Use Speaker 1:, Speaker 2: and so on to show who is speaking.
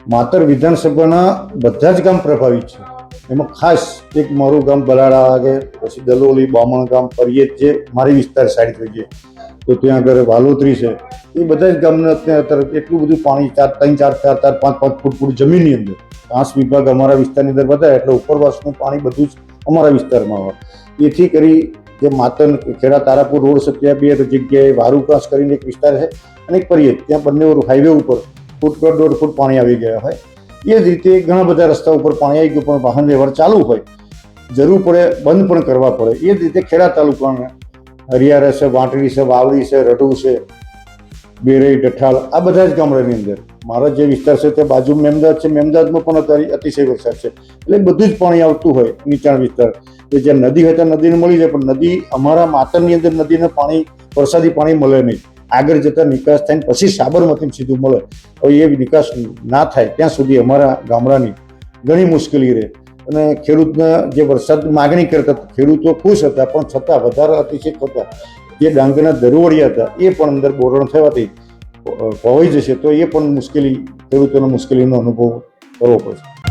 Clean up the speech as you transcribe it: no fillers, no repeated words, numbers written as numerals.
Speaker 1: માતર વિધાનસભાના બધા જ ગામ પ્રભાવિત છે. એમાં ખાસ એક મારું ગામ બલાડા વાગે, પછી દલોલી, બામણ ગામ, પરિયેજ જે મારી વિસ્તાર સાઈડ થઈ છે, તો ત્યાં આગળ વાલોતરી છે, એ બધા જ ગામને અત્યારે એટલું બધું પાણી 3-4, 4-5 ફૂટ જમીનની અંદર. 5 વિભાગ અમારા વિસ્તારની અંદર વધારે એટલે ઉપરવાસનું પાણી બધું જ અમારા વિસ્તારમાં આવે. એથી કરી જે માતર ખેડા તારાપુર રોડ છે ત્યાં 2 જગ્યાએ વારુકાસ કરીને એક વિસ્તાર છે અને એક પરિયેજ, ત્યાં બંને હાઈવે ઉપર 1.5 ફૂટ પાણી આવી ગયા હોય. એ જ રીતે ઘણા બધા રસ્તા ઉપર પાણી આવી ગયું, પણ વાહન વ્યવહાર ચાલુ હોય, જરૂર પડે બંધ પણ કરવા પડે. એ જ રીતે ખેડા તાલુકાના હરિયારા છે, વાંટડી છે, વાવડી છે, રઢુ છે, બેરઈ, ડઠાલ, આ બધા જ ગામડાની અંદર મારો જે વિસ્તાર છે તે બાજુ મેમદાદ છે, મેમદાદમાં પણ અત્યારે અતિશય વરસાદ છે, એટલે બધું જ પાણી આવતું હોય નીચાણ વિસ્તાર. કે જ્યાં નદી હોય ત્યાં નદીને મળી જાય, પણ નદી અમારા માતરની અંદર નદીને પાણી, વરસાદી પાણી મળે નહીં. આગળ જતા નિકાસ થાય પછી સાબરમતી સીધું મળે. હવે એ નિકાસ ના થાય ત્યાં સુધી અમારા ગામડાની ઘણી મુશ્કેલી રહે. અને ખેડૂતને જે વરસાદ માગણી કરતા ખેડૂતો ખુશ હતા, પણ છતાં વધારે અતિશય થતા જે ડાંગરના દરવડિયા હતા એ પણ અંદર બોરણ થવાથી ખોવાઈ જશે, તો એ પણ મુશ્કેલી, ખેડૂતોને મુશ્કેલીનો અનુભવ કરવો પડશે.